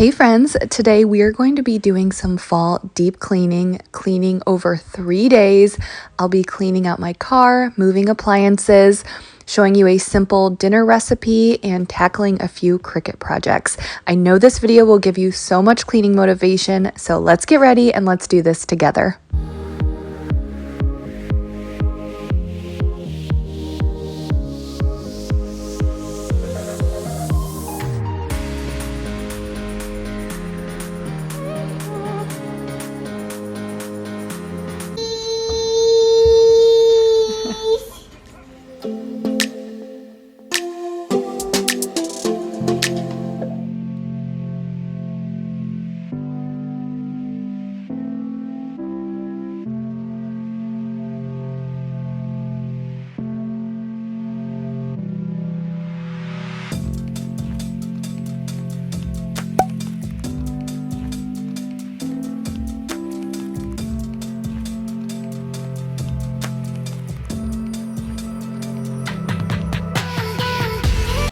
Hey friends, today we are going to be doing some fall deep cleaning over 3 days. I'll be cleaning out my car, moving appliances, showing you a simple dinner recipe, and tackling a few Cricut projects. I know this video will give you so much cleaning motivation, so let's get ready and let's do this together.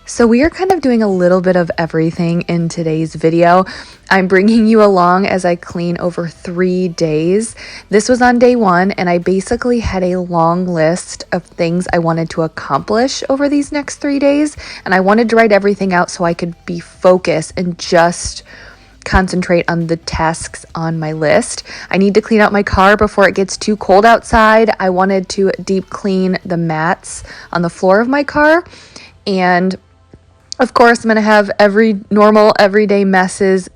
So we are kind of doing a little bit of everything in today's video. I'm bringing you along as I clean over 3 days. This was on day 1, and I basically had a long list of things I wanted to accomplish over these next 3 days, and I wanted to write everything out so I could be focused and just concentrate on the tasks on my list. I need to clean out my car before it gets too cold outside. I wanted to deep clean the mats on the floor of my car, and of course, I'm going to have everyday messes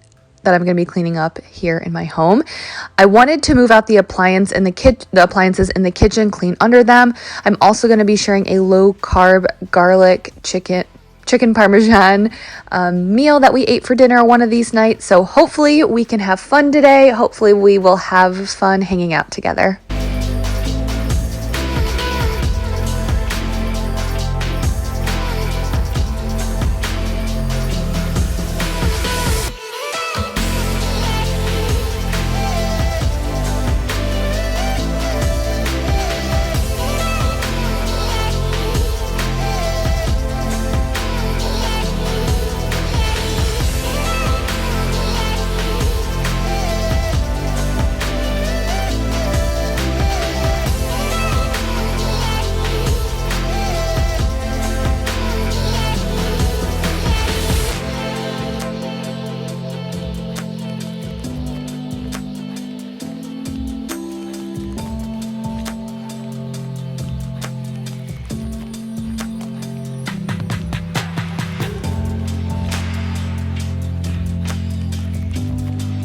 that I'm going to be cleaning up here in my home. I wanted to move out the appliances in the kitchen, clean under them. I'm also going to be sharing a low-carb garlic chicken parmesan meal that we ate for dinner one of these nights. So hopefully we can have fun today. Hopefully we will have fun hanging out together.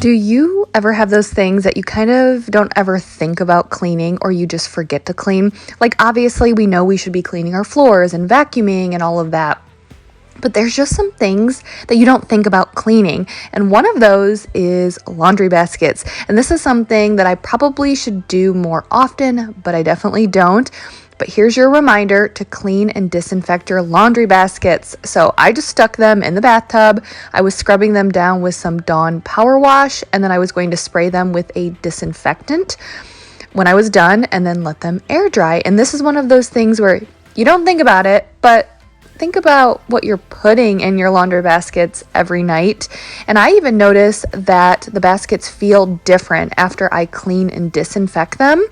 Do you ever have those things that you kind of don't ever think about cleaning, or you just forget to clean? Like, obviously we know we should be cleaning our floors and vacuuming and all of that, but there's just some things that you don't think about cleaning. And one of those is laundry baskets. And this is something that I probably should do more often, but I definitely don't. But here's your reminder to clean and disinfect your laundry baskets. So I just stuck them in the bathtub. I was scrubbing them down with some Dawn Power Wash, and then I was going to spray them with a disinfectant when I was done, and then let them air dry. And this is one of those things where you don't think about it, but think about what you're putting in your laundry baskets every night. And I even notice that the baskets feel different after I clean and disinfect them.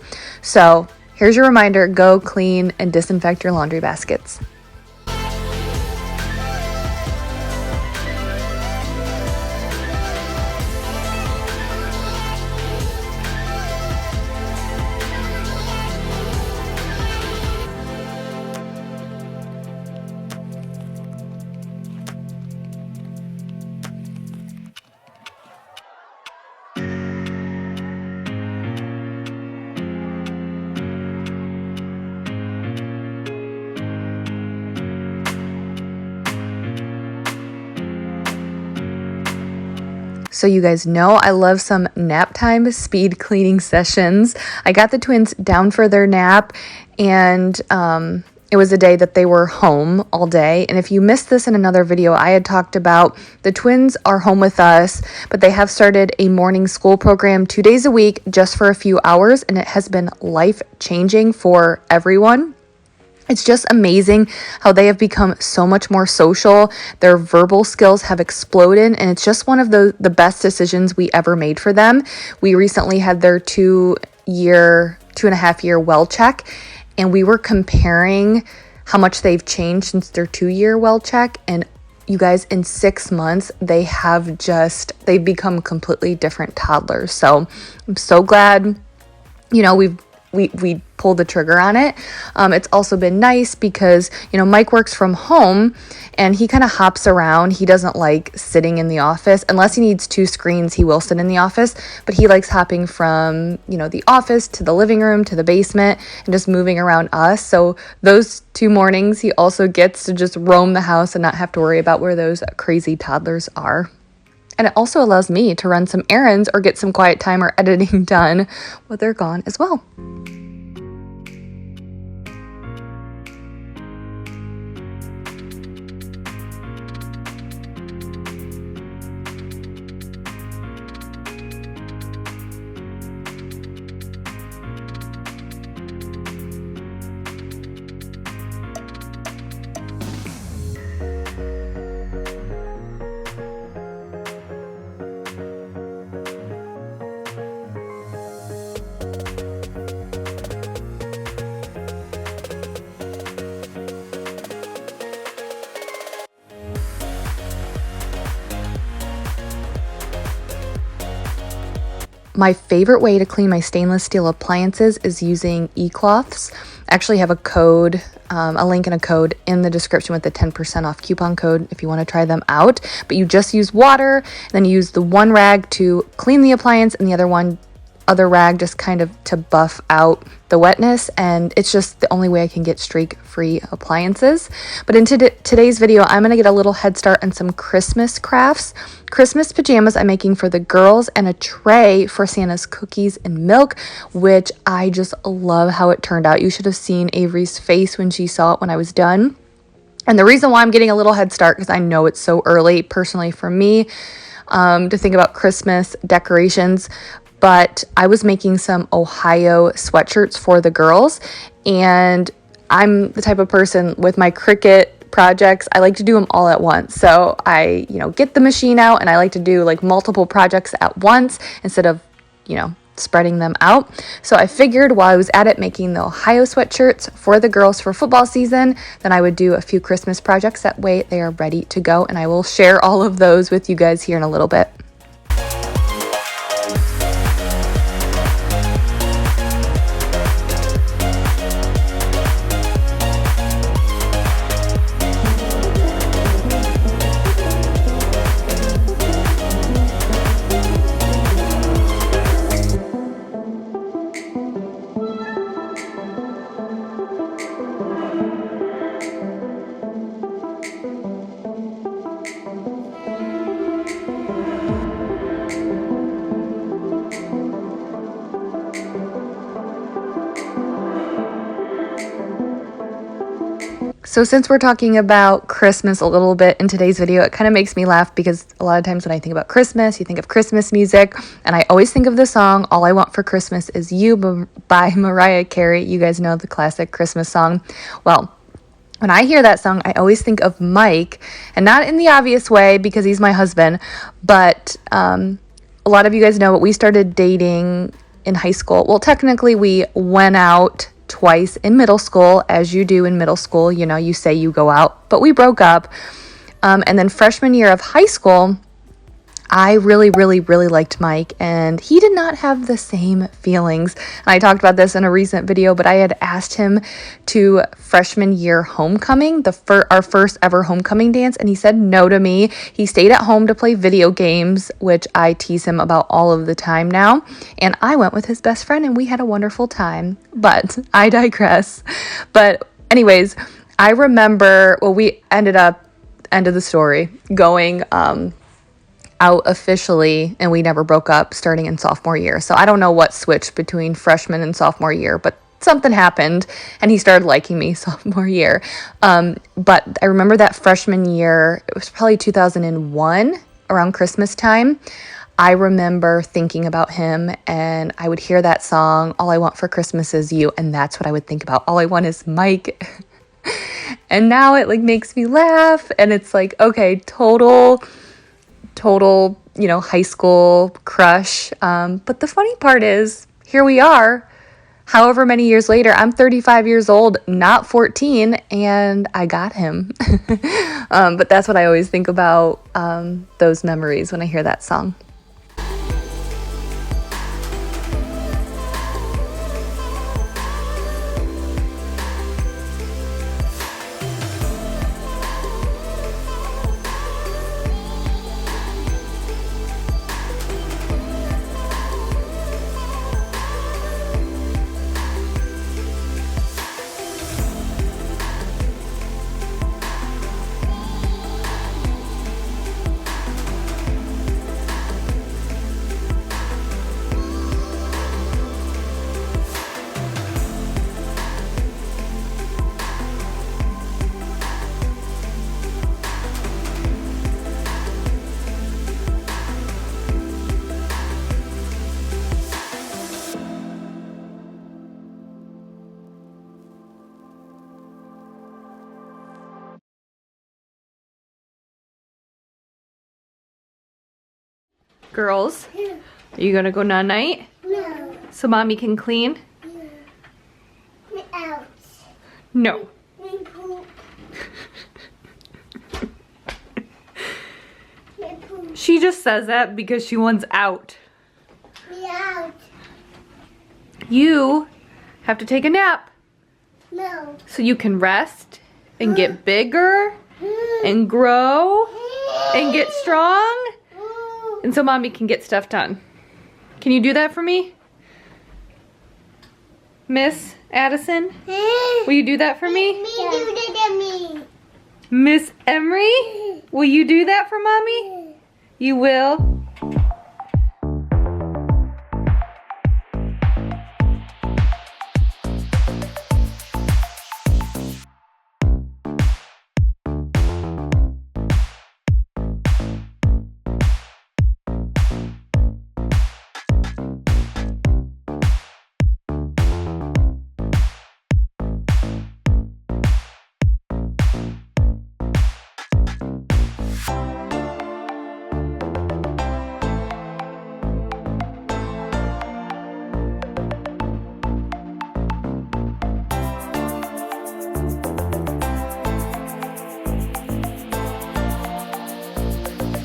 So here's your reminder, go clean and disinfect your laundry baskets. So you guys know I love some nap time speed cleaning sessions. I got the twins down for their nap, and it was a day that they were home all day. And if you missed this in another video, I had talked about the twins are home with us, but they have started a morning school program 2 days a week just for a few hours, and it has been life-changing for everyone. It's just amazing how they have become so much more social. Their verbal skills have exploded, and it's just one of the best decisions we ever made for them. We recently had their 2.5 year well check, and we were comparing how much they've changed since their 2-year well check. And you guys, in 6 months, they've become completely different toddlers. So I'm so glad, we pulled the trigger on it. It's also been nice because, Mike works from home and he kind of hops around. He doesn't like sitting in the office. Unless he needs 2 screens, he will sit in the office, but he likes hopping from, the office to the living room to the basement and just moving around us. So those 2 mornings, he also gets to just roam the house and not have to worry about where those crazy toddlers are. And it also allows me to run some errands or get some quiet time or editing done while they're gone as well. My favorite way to clean my stainless steel appliances is using e-cloths. I actually have a code, a link and a code in the description with the 10% off coupon code if you want to try them out. But you just use water, and then you use the one rag to clean the appliance and the other rag just kind of to buff out the wetness, and it's just the only way I can get streak-free appliances. But in today's video, I'm going to get a little head start on some Christmas crafts. Christmas pajamas I'm making for the girls, and a tray for Santa's cookies and milk, which I just love how it turned out. You should have seen Avery's face when she saw it when I was done. And the reason why I'm getting a little head start, because I know it's so early personally for me to think about Christmas decorations, but I was making some Ohio sweatshirts for the girls, and I'm the type of person with my Cricut projects, I like to do them all at once. So I, get the machine out, and I like to do like multiple projects at once instead of, spreading them out. So I figured while I was at it making the Ohio sweatshirts for the girls for football season, then I would do a few Christmas projects. That way they are ready to go, and I will share all of those with you guys here in a little bit. So since we're talking about Christmas a little bit in today's video, it kind of makes me laugh because a lot of times when I think about Christmas, you think of Christmas music, and I always think of the song All I Want for Christmas Is You by Mariah Carey. You guys know the classic Christmas song. Well, when I hear that song, I always think of Mike, and not in the obvious way because he's my husband, but a lot of you guys know, but we started dating in high school. Well, technically we went out twice in middle school, as you do in middle school. You say you go out, but we broke up. And then freshman year of high school, I really, really, really liked Mike, and he did not have the same feelings. And I talked about this in a recent video, but I had asked him to freshman year homecoming, our first ever homecoming dance, and he said no to me. He stayed at home to play video games, which I tease him about all of the time now. And I went with his best friend, and we had a wonderful time. But I digress. But anyways, I remember, we ended up, end of the story, going out officially, and we never broke up, starting in sophomore year. So I don't know what switched between freshman and sophomore year, but something happened and he started liking me sophomore year. But I remember that freshman year, it was probably 2001 around Christmas time. I remember thinking about him, and I would hear that song, All I Want for Christmas Is You, and that's what I would think about. All I want is Mike. And now it like makes me laugh, and it's like, okay, total, high school crush. But the funny part is, here we are, however many years later. I'm 35 years old, not 14, and I got him. But that's what I always think about, those memories when I hear that song. Girls, are you gonna go night-night? No. So mommy can clean? Me out. No. Me poop. Me poop. She just says that because she wants out. Me out. You have to take a nap No. so you can rest and get bigger and grow and get strong, and so mommy can get stuff done. Can you do that for me? Miss Addison? Will you do that for me? Me do that to me. Miss Emery? Will you do that for mommy? You will?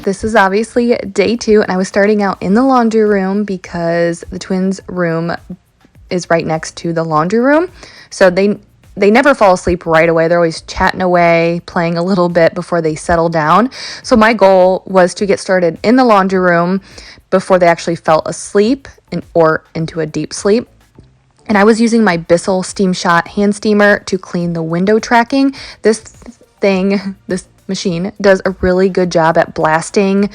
This is obviously day 2, and I was starting out in the laundry room because the twins' room is right next to the laundry room. So they never fall asleep right away. They're always chatting away, playing a little bit before they settle down. So my goal was to get started in the laundry room before they actually fell asleep or into a deep sleep. And I was using my Bissell Steam Shot hand steamer to clean the window tracking. This machine does a really good job at blasting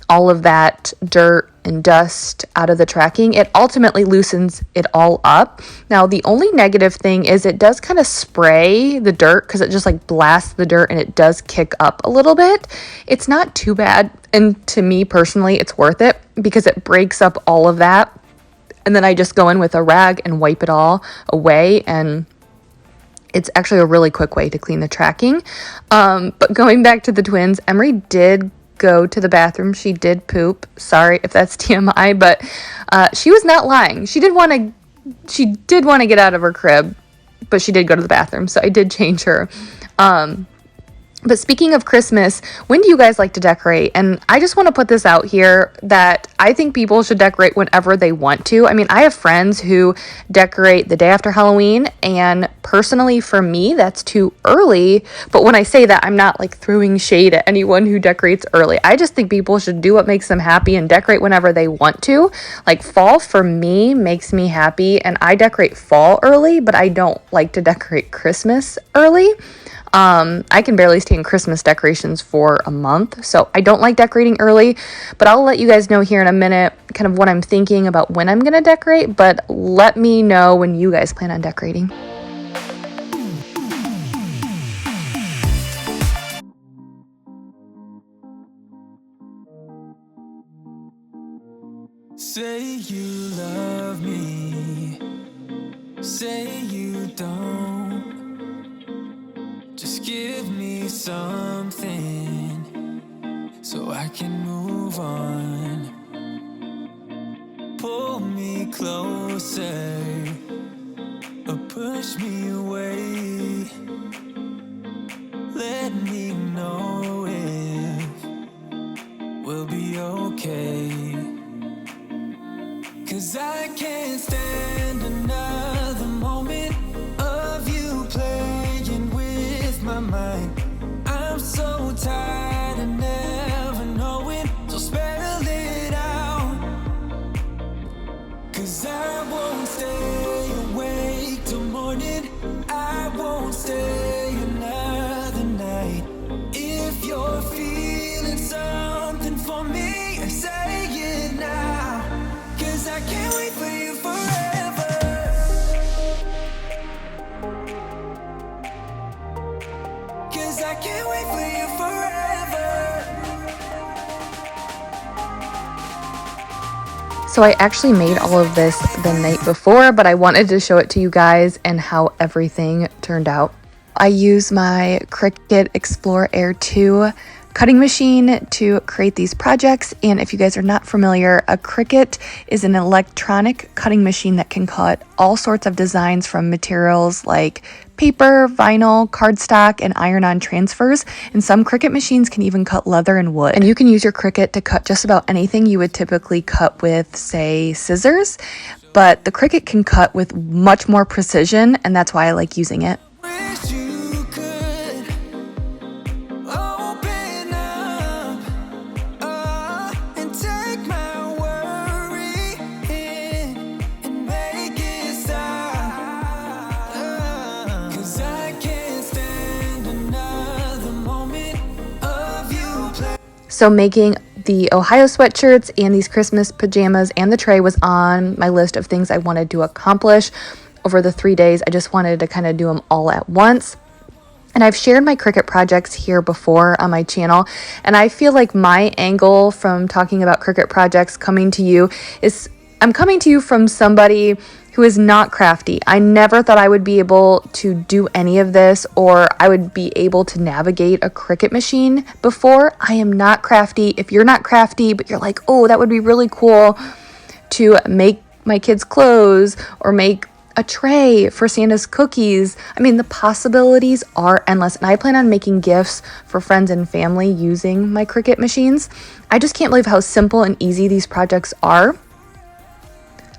all of that dirt and dust out of the tracking. It ultimately loosens it all up. Now, the only negative thing is it does kind of spray the dirt because it just like blasts the dirt and it does kick up a little bit. It's not too bad. And to me personally, it's worth it because it breaks up all of that. And then I just go in with a rag and wipe it all away, and it's actually a really quick way to clean the tracking. But going back to the twins, Emery did go to the bathroom. She did poop. Sorry if that's TMI, but she was not lying. She did want to get out of her crib, but she did go to the bathroom, so I did change her. But speaking of Christmas, when do you guys like to decorate? And I just want to put this out here that I think people should decorate whenever they want to. I mean, I have friends who decorate the day after Halloween, and personally for me, that's too early. But when I say that, I'm not like throwing shade at anyone who decorates early. I just think people should do what makes them happy and decorate whenever they want to. Like fall for me makes me happy, and I decorate fall early, but I don't like to decorate Christmas early. I can barely stand Christmas decorations for a month, so I don't like decorating early, but I'll let you guys know here in a minute kind of what I'm thinking about when I'm going to decorate, but let me know when you guys plan on decorating. Say you love me, say you don't. Just give me something so I can move on. Pull me closer or push me away. Let me know if we'll be okay. 'Cause I can't stand another moment of you playing with my mind. I'm so tired of never knowing, so spell it out. 'Cause I won't stay awake till morning. I won't stay another night. If you're feeling something for me, say it now. 'Cause I can't wait for you forever. 'Cause I can't wait for you forever. So I actually made all of this the night before, but I wanted to show it to you guys and how everything turned out. I use my Cricut Explore Air 2 cutting machine to create these projects. And if you guys are not familiar, a Cricut is an electronic cutting machine that can cut all sorts of designs from materials like paper, vinyl, cardstock, and iron-on transfers. And some Cricut machines can even cut leather and wood. And you can use your Cricut to cut just about anything you would typically cut with, say, scissors. But the Cricut can cut with much more precision, and that's why I like using it. Wish you could open up, and take my worry in and make it stop. 'Cause I can't stand another moment of you playing. So making the Ohio sweatshirts and these Christmas pajamas and the tray was on my list of things I wanted to accomplish over the 3 days. I just wanted to kind of do them all at once. And I've shared my Cricut projects here before on my channel. And I feel like my angle from talking about Cricut projects coming to you is I'm coming to you from somebody who is not crafty. I never thought I would be able to do any of this or I would be able to navigate a Cricut machine before. I am not crafty. If you're not crafty, but you're like, oh, that would be really cool to make my kids' clothes or make a tray for Santa's cookies. I mean, the possibilities are endless. And I plan on making gifts for friends and family using my Cricut machines. I just can't believe how simple and easy these projects are.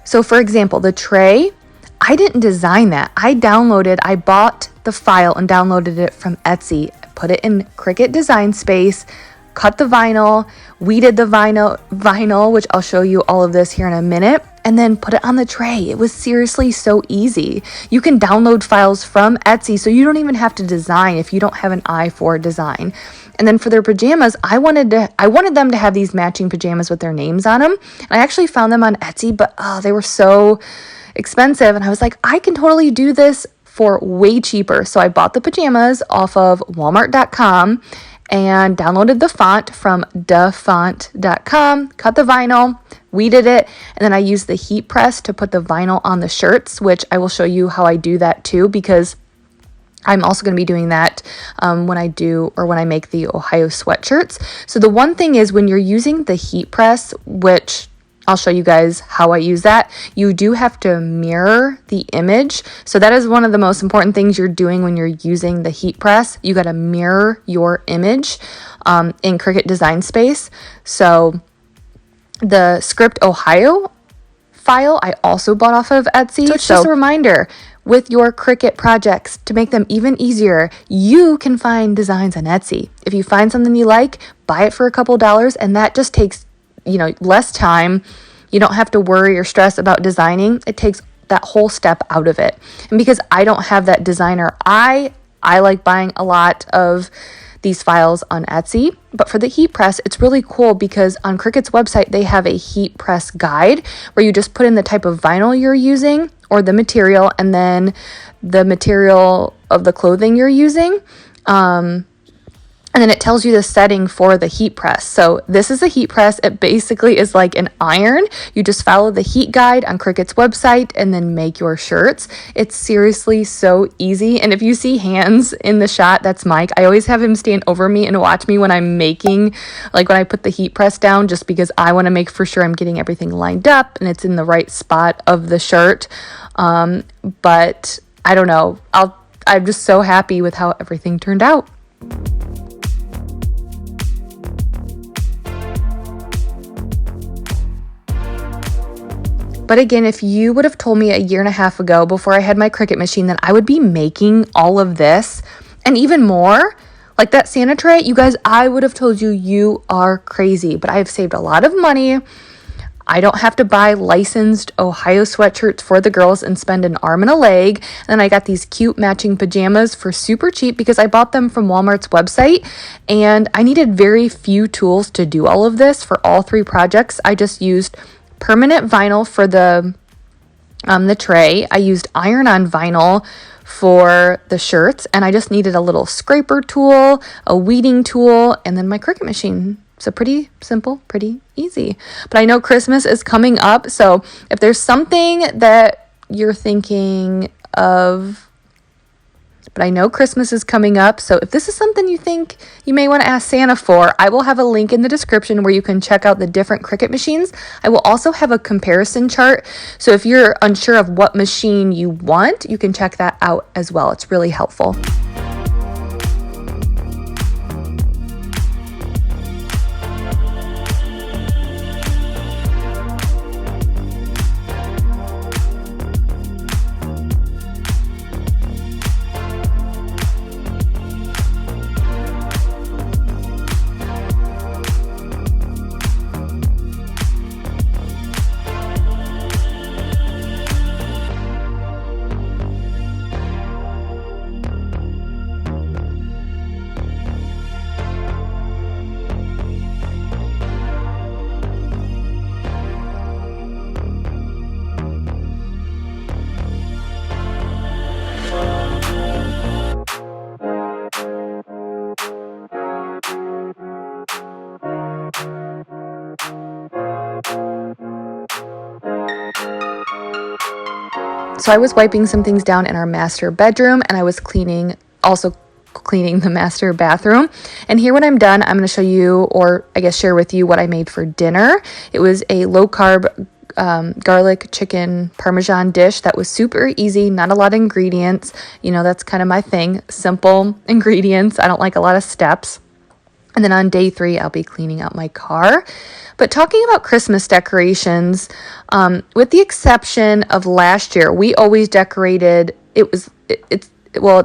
So for example, the tray, I didn't design that. I bought the file and downloaded it from Etsy, put it in Cricut Design Space, cut the vinyl, weeded the vinyl, which I'll show you all of this here in a minute, and then put it on the tray. It was seriously so easy. You can download files from Etsy, so you don't even have to design if you don't have an eye for design. And then for their pajamas, I wanted them to have these matching pajamas with their names on them. And I actually found them on Etsy, but they were so expensive. And I was like, I can totally do this for way cheaper. So I bought the pajamas off of Walmart.com and downloaded the font from dafont.com, cut the vinyl, weeded it, and then I used the heat press to put the vinyl on the shirts, which I will show you how I do that too, because I'm also going to be doing that when I make the Ohio sweatshirts. So the one thing is when you're using the heat press, which I'll show you guys how I use that, you do have to mirror the image. So that is one of the most important things you're doing when you're using the heat press. You got to mirror your image in Cricut Design Space. So the Script Ohio file I also bought off of Etsy. So it's just a reminder, with your Cricut projects, to make them even easier, you can find designs on Etsy. If you find something you like, buy it for a couple dollars, and that just takes less time. You don't have to worry or stress about designing. It takes that whole step out of it. And because I don't have that designer, I like buying a lot of these files on Etsy. But for the heat press, it's really cool because on Cricut's website, they have a heat press guide where you just put in the type of vinyl you're using or the material, and then the material of the clothing you're using. And then it tells you the setting for the heat press. So this is a heat press. It basically is like an iron. You just follow the heat guide on Cricut's website and then make your shirts. It's seriously so easy. And if you see hands in the shot, that's Mike. I always have him stand over me and watch me when I'm making, like when I put the heat press down, just because I want to make for sure I'm getting everything lined up and it's in the right spot of the shirt. But I don't know. I'm just so happy with how everything turned out. But again, if you would have told me a year and a half ago before I had my Cricut machine that I would be making all of this and even more, like that Santa tray, you guys, I would have told you, you are crazy. But I have saved a lot of money. I don't have to buy licensed Ohio sweatshirts for the girls and spend an arm and a leg. And then I got these cute matching pajamas for super cheap because I bought them from Walmart's website. And I needed very few tools to do all of this for all three projects. I just used permanent vinyl for the tray. I used iron-on vinyl for the shirts, and I just needed a little scraper tool, a weeding tool, and then my Cricut machine. So pretty simple, pretty easy. But I know Christmas is coming up, so if there's something that you're thinking of, but I know Christmas is coming up, so if this is something you think you may want to ask Santa for, I will have a link in the description where you can check out the different Cricut machines. I will also have a comparison chart, so if you're unsure of what machine you want, you can check that out as well. It's really helpful. So I was wiping some things down in our master bedroom, and I was also cleaning the master bathroom. And here when I'm done, I'm going to show you, or I guess share with you, what I made for dinner. It was a low-carb garlic chicken parmesan dish that was super easy, not a lot of ingredients. You know, that's kind of my thing, simple ingredients. I don't like a lot of steps. And then on day 3, I'll be cleaning out my car. But talking about Christmas decorations, with the exception of last year, we always decorated, it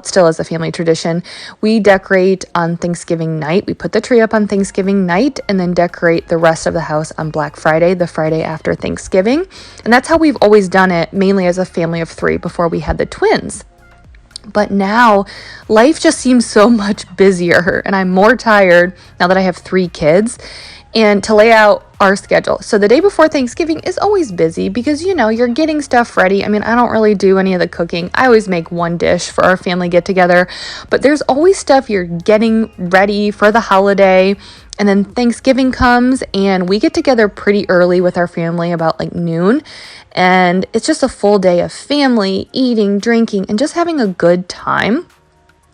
still is a family tradition. We decorate on Thanksgiving night. We put the tree up on Thanksgiving night and then decorate the rest of the house on Black Friday, the Friday after Thanksgiving. And that's how we've always done it, mainly as a family of 3 before we had the twins. But now life just seems so much busier, and I'm more tired now that I have 3 kids. And to lay out our schedule. So the day before Thanksgiving is always busy because, you know, you're getting stuff ready. I mean, I don't really do any of the cooking. I always make one dish for our family get together, but there's always stuff you're getting ready for the holiday. And then Thanksgiving comes and we get together pretty early with our family, about like noon. And it's just a full day of family, eating, drinking, and just having a good time.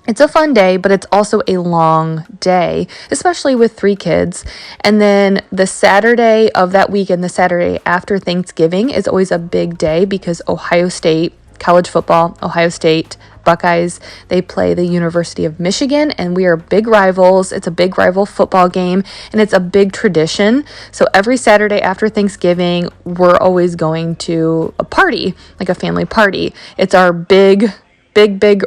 It's a fun day, but it's also a long day, especially with 3 kids. And then the Saturday of that weekend, the Saturday after Thanksgiving, is always a big day because Ohio State, college football, Ohio State Buckeyes, they play the University of Michigan, and we are big rivals. It's a big rival football game, and it's a big tradition. So every Saturday after Thanksgiving, we're always going to a party, like a family party. It's our big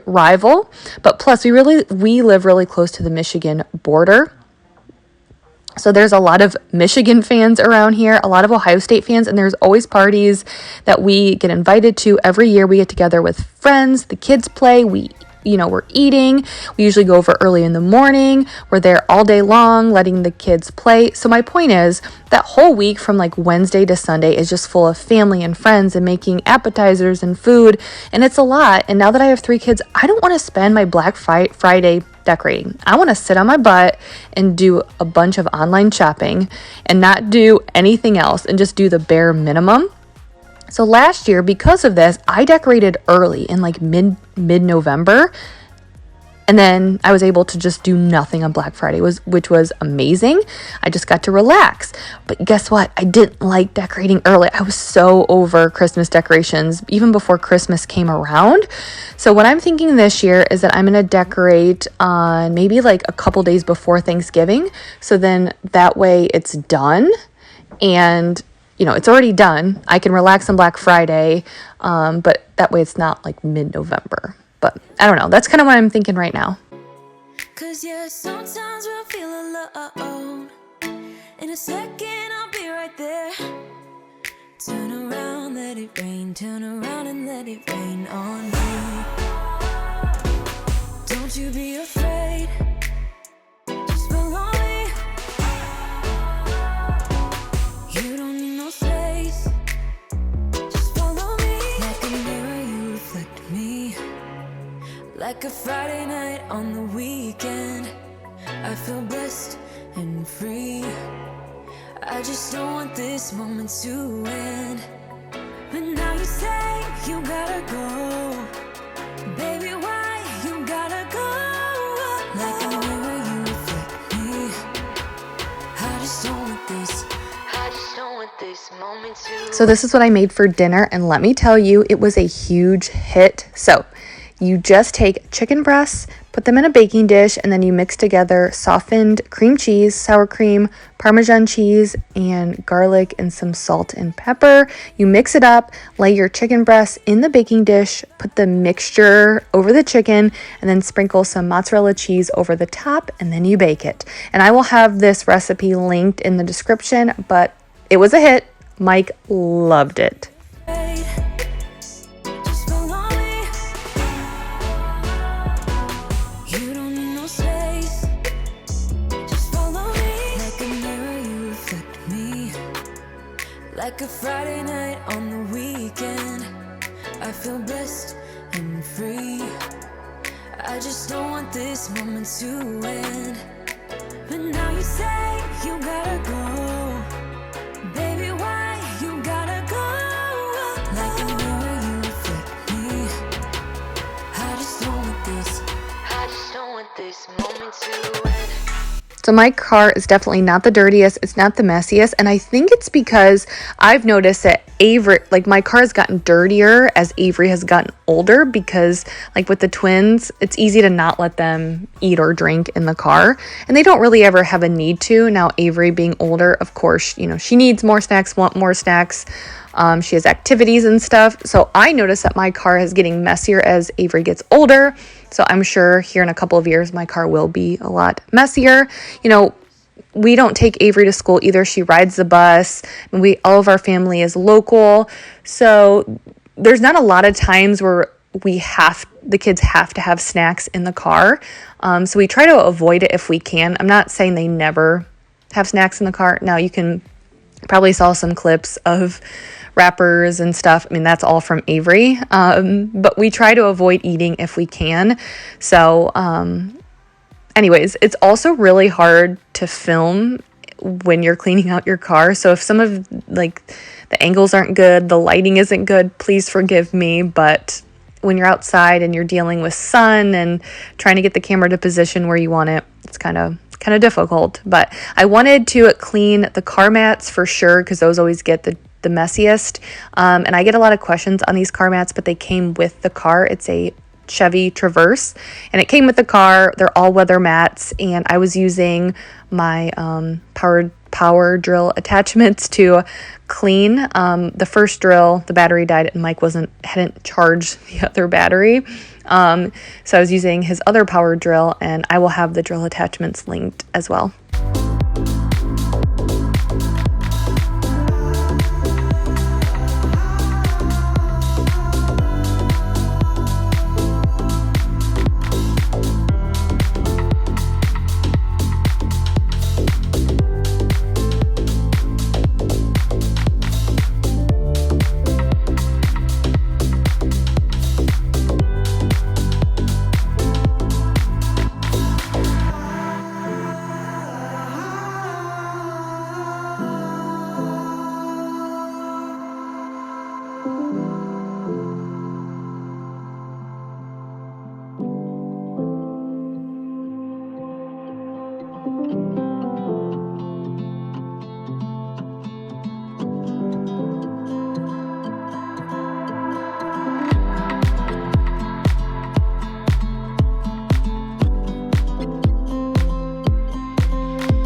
rival, but plus we live really close to the Michigan border. So there's a lot of Michigan fans around here, a lot of Ohio State fans, and there's always parties that we get invited to. Every year we get together with friends, the kids play, we're eating. We usually go over early in the morning. We're there all day long, letting the kids play. So my point is that whole week from like Wednesday to Sunday is just full of family and friends and making appetizers and food. And it's a lot. And now that I have 3 kids, I don't want to spend my Black Friday decorating. I want to sit on my butt and do a bunch of online shopping and not do anything else and just do the bare minimum. So last year, because of this, I decorated early in like mid-November. And then I was able to just do nothing on Black Friday, which was amazing. I just got to relax. But guess what? I didn't like decorating early. I was so over Christmas decorations, even before Christmas came around. So what I'm thinking this year is that I'm going to decorate on maybe like a couple days before Thanksgiving. So then that way it's done. And it's already done. I can relax on Black Friday, but that way it's not like mid-November. But I don't know. That's kind of what I'm thinking right now. 'Cause yeah, sometimes we'll feel alone. In a second, I'll be right there. Turn around, let it rain. Turn around and let it rain on me. Don't you be afraid. Just follow me. You don't need no space. Just follow me. Like a mirror, you reflect me. Like a Friday night on the weekend, I feel blessed and free. I just don't want this moment to end. But now you say you gotta go. Baby, why you gotta go? Like a mirror, you reflect me. I just don't want this. I just don't want this moment to. So this is what I made for dinner, and let me tell you, it was a huge hit. So you just take chicken breasts, put them in a baking dish, and then you mix together softened cream cheese, sour cream, Parmesan cheese, and garlic and some salt and pepper. You mix it up, lay your chicken breasts in the baking dish, put the mixture over the chicken, and then sprinkle some mozzarella cheese over the top, and then you bake it. And I will have this recipe linked in the description, but it was a hit. Mike loved it. Like a Friday night on the weekend, I feel blessed and free. I just don't want this moment to end. But now you say you gotta go. Baby, why you gotta go? Like a mirror, you reflect me. I just don't want this. I just don't want this moment to end. So my car is definitely not the dirtiest. It's not the messiest. And I think it's because I've noticed that Avery, like my car has gotten dirtier as Avery has gotten older, because like with the twins, it's easy to not let them eat or drink in the car. And they don't really ever have a need to. Now Avery being older, of course, she needs more snacks, want more snacks. She has activities and stuff. So I noticed that my car is getting messier as Avery gets older. So I'm sure here in a couple of years, my car will be a lot messier. We don't take Avery to school either. She rides the bus, and all of our family is local. So there's not a lot of times where the kids have to have snacks in the car. So we try to avoid it if we can. I'm not saying they never have snacks in the car. Now you can probably saw some clips of wrappers and stuff. I mean, that's all from Avery. But we try to avoid eating if we can. So, anyways, it's also really hard to film when you're cleaning out your car. So if some of the angles aren't good, the lighting isn't good, please forgive me. But when you're outside and you're dealing with sun and trying to get the camera to position where you want it, it's kind of difficult. But I wanted to clean the car mats for sure, because those always get the messiest. And I get a lot of questions on these car mats, but they came with the car. It's a Chevy Traverse, and it came with the car. They're all weather mats, and I was using my power drill attachments to clean. The first drill, the battery died, and Mike hadn't charged the other battery. So I was using his other power drill, and I will have the drill attachments linked as well.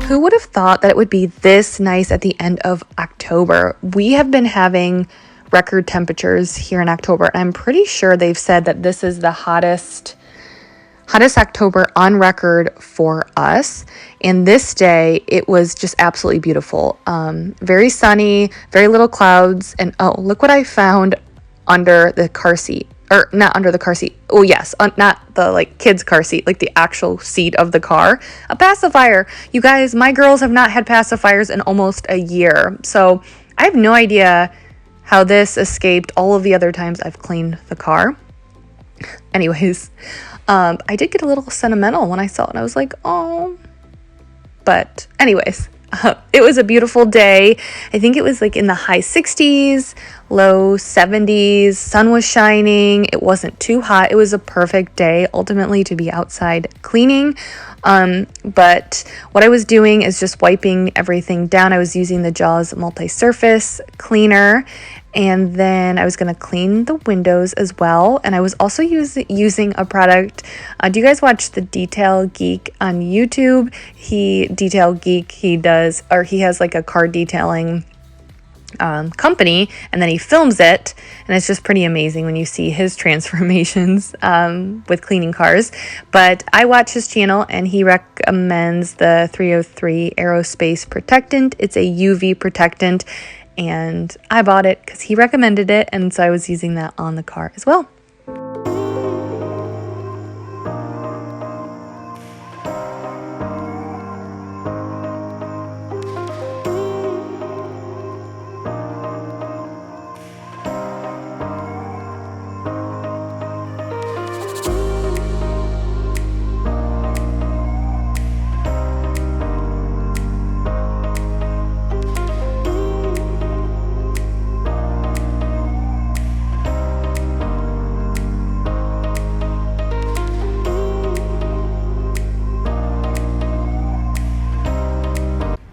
Who would have thought that it would be this nice at the end of October? We have been having record temperatures here in October. I'm pretty sure they've said that this is the hottest October on record for us. And this day, it was just absolutely beautiful. Very sunny, very little clouds. And oh, look what I found under the car seat. Or not under the car seat. Oh, yes. Not the like kids' car seat, like the actual seat of the car. A pacifier. You guys, my girls have not had pacifiers in almost a year. So I have no idea how this escaped all of the other times I've cleaned the car. Anyways, I did get a little sentimental when I saw it, and I was like, oh. But anyways, it was a beautiful day. I think it was like in the high 60s, low 70s. Sun was shining. It wasn't too hot. It was a perfect day ultimately to be outside cleaning. But what I was doing is just wiping everything down. I was using the Jaws multi-surface cleaner, and then I was going to clean the windows as well. And I was also using a product. Do you guys watch the Detail Geek on YouTube? He has like a car detailing company, and then he films it, and it's just pretty amazing when you see his transformations with cleaning cars. But I watch his channel, and he recommends the 303 Aerospace Protectant. It's a UV protectant, and I bought it because he recommended it, and so I was using that on the car as well.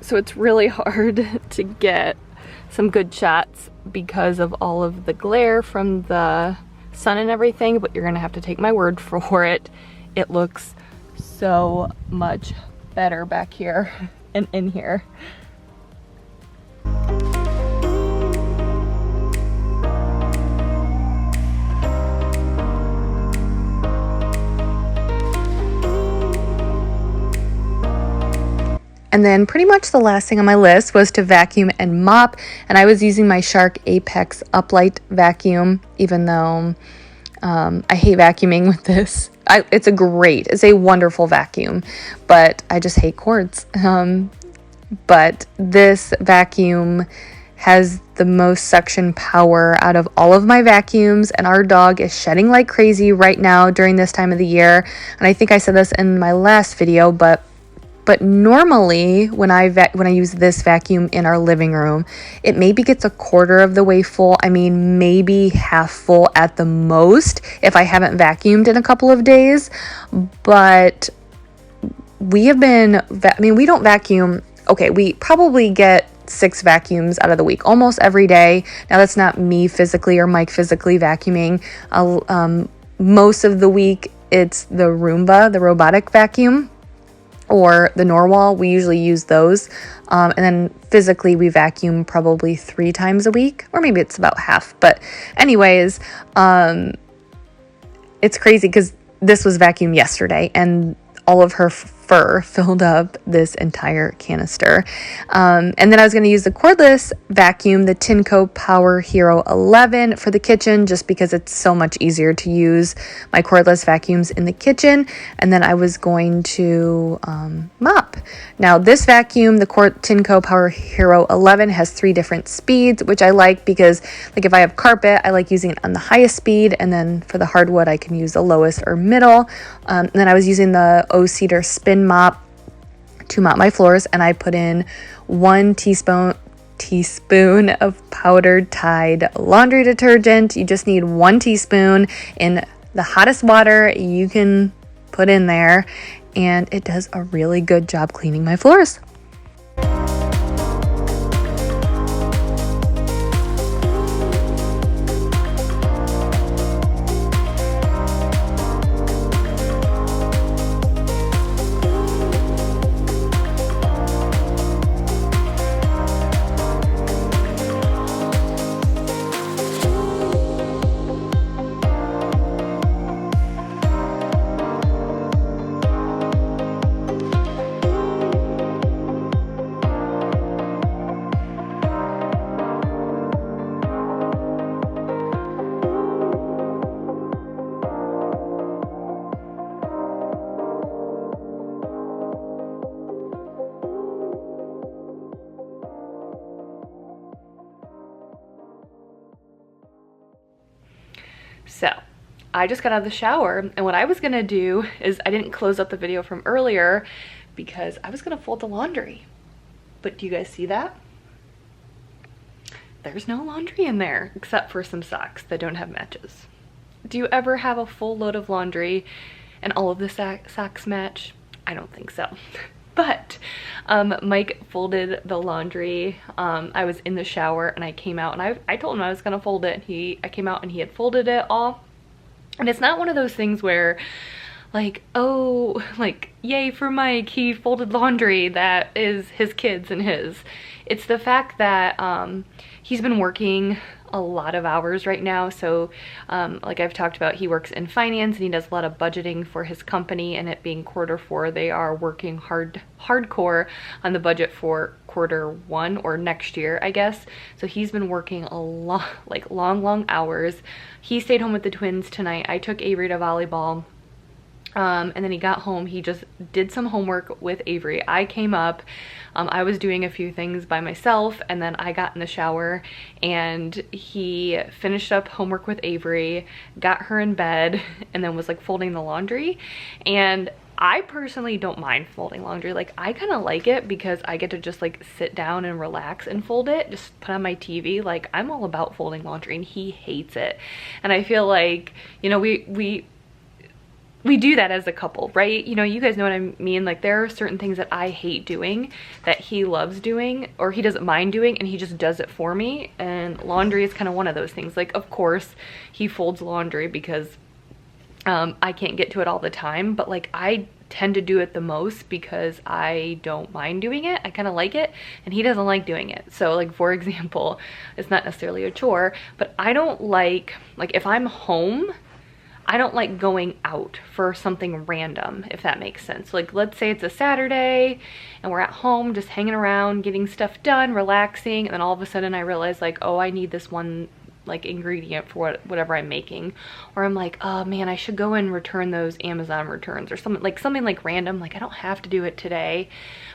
So it's really hard to get some good shots because of all of the glare from the sun and everything, but you're gonna have to take my word for it. It looks so much better back here and in here. And then pretty much the last thing on my list was to vacuum and mop. And I was using my Shark Apex Uplight vacuum, even though I hate vacuuming with this. It's a wonderful vacuum, but I just hate cords. But this vacuum has the most suction power out of all of my vacuums, and our dog is shedding like crazy right now during this time of the year. And I think I said this in my last video, but normally when I use this vacuum in our living room, it maybe gets a quarter of the way full. I mean, maybe half full at the most if I haven't vacuumed in a couple of days. But we have been, we don't vacuum. Okay, we probably get 6 vacuums out of the week, almost every day. Now that's not me physically or Mike physically vacuuming. Most of the week it's the Roomba, the robotic vacuum, or the Norwal. We usually use those. And then physically we vacuum probably 3 times a week, or maybe it's about half. But anyways, it's crazy because this was vacuumed yesterday, and all of her fur filled up this entire canister. And then I was going to use the cordless vacuum, the Tinco Power Hero 11 for the kitchen, just because it's so much easier to use my cordless vacuums in the kitchen. And then I was going to mop. Now this vacuum, the Tinco Power Hero 11, has 3 different speeds, which I like because, like, if I have carpet, I like using it on the highest speed, and then for the hardwood I can use the lowest or middle. And then I was using the O-Cedar Spin Mop to mop my floors, and I put in 1 teaspoon of powdered Tide laundry detergent. You just need 1 teaspoon in the hottest water you can put in there, and it does a really good job cleaning my floors. I just got out of the shower, and what I was gonna do is I didn't close up the video from earlier because I was gonna fold the laundry. But do you guys see that? There's no laundry in there except for some socks that don't have matches. Do you ever have a full load of laundry and all of the socks match? I don't think so. But Mike folded the laundry. I was in the shower and I came out and I told him I was gonna fold it. I came out and he had folded it all. And it's not one of those things where like, oh, like, yay for Mike, he folded laundry that is his kids and his. It's the fact that he's been working a lot of hours right now. So like I've talked about, he works in finance and he does a lot of budgeting for his company, and it being quarter 4, they are working hardcore on the budget for Q1 or next year, I guess. So he's been working a lot, like long hours. He stayed home with the twins tonight. I took Avery to volleyball. And then he got home, he just did some homework with Avery. I came up, I was doing a few things by myself, and then I got in the shower and he finished up homework with Avery, got her in bed, and then was like folding the laundry. And I personally don't mind folding laundry. Like, I kind of like it because I get to just like sit down and relax and fold it, just put on my TV. Like, I'm all about folding laundry and he hates it. And I feel like, you know, we do that as a couple, right? You know, you guys know what I mean? Like, there are certain things that I hate doing that he loves doing, or he doesn't mind doing, and he just does it for me. And laundry is kind of one of those things. Like, of course, he folds laundry because I can't get to it all the time, but like, I tend to do it the most because I don't mind doing it. I kind of like it, and he doesn't like doing it. So like, for example, it's not necessarily a chore, but I don't like if I'm home, I don't like going out for something random, if that makes sense. Like, let's say it's a Saturday and we're at home just hanging around, getting stuff done, relaxing, and then all of a sudden I realize like, oh, I need this one like ingredient for whatever I'm making. Or I'm like, oh man, I should go and return those Amazon returns, or something like random. Like, I don't have to do it today.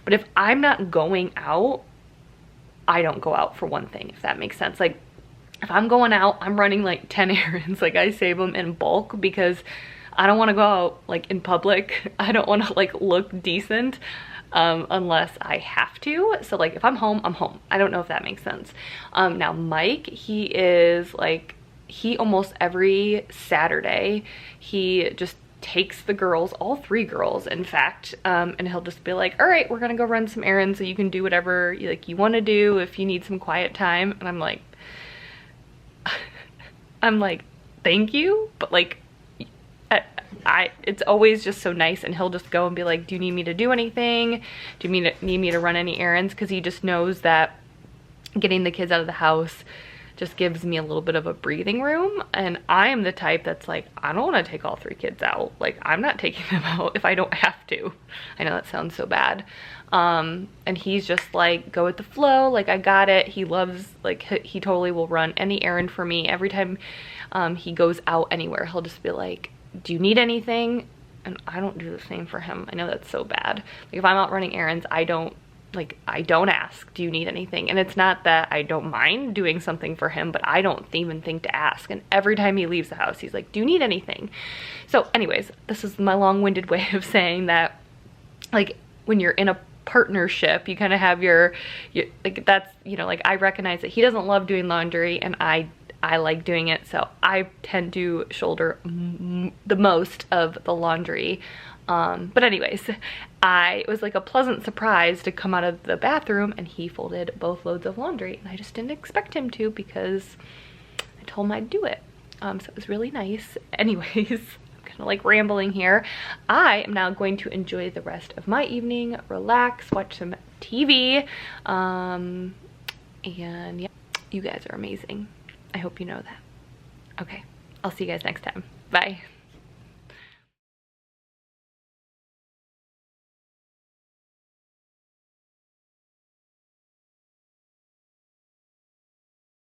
But if I'm not going out, I don't go out, for one thing, if that makes sense. Like, if I'm going out, I'm running like 10 errands. Like, I save them in bulk because I don't want to go out like in public. I don't want to like look decent unless I have to. So like, if I'm home, I'm home. I don't know if that makes sense. Now Mike, he is like, he almost every Saturday, he just takes the girls, all 3 girls in fact, and he'll just be like, all right, we're gonna go run some errands so you can do whatever you want to do if you need some quiet time. And I'm like, thank you, but like, it's always just so nice. And he'll just go and be like, do you need me to do anything? Do you need me to run any errands? Because he just knows that getting the kids out of the house just gives me a little bit of a breathing room. And I am the type that's like, I don't want to take all 3 kids out. Like, I'm not taking them out if I don't have to. I know that sounds so bad. And he's just like, go with the flow. Like, I got it. He loves, like, he totally will run any errand for me. Every time he goes out anywhere, he'll just be like, do you need anything? And I don't do the same for him. I know that's so bad. Like, if I'm out running errands, I don't ask, do you need anything? And it's not that I don't mind doing something for him, but I don't even think to ask. And every time he leaves the house, he's like, do you need anything? So anyways, this is my long-winded way of saying that, like, when you're in a partnership, you kind of have your like, that's, you know, like, I recognize that he doesn't love doing laundry and I like doing it, so I tend to shoulder the most of the laundry. But anyways, it was like a pleasant surprise to come out of the bathroom and he folded both loads of laundry, and I just didn't expect him to because I told him I'd do it. So it was really nice. Anyways, I'm kind of like rambling here. I am now going to enjoy the rest of my evening, relax, watch some TV, and yeah, you guys are amazing. I hope you know that. Okay, I'll see you guys next time. Bye.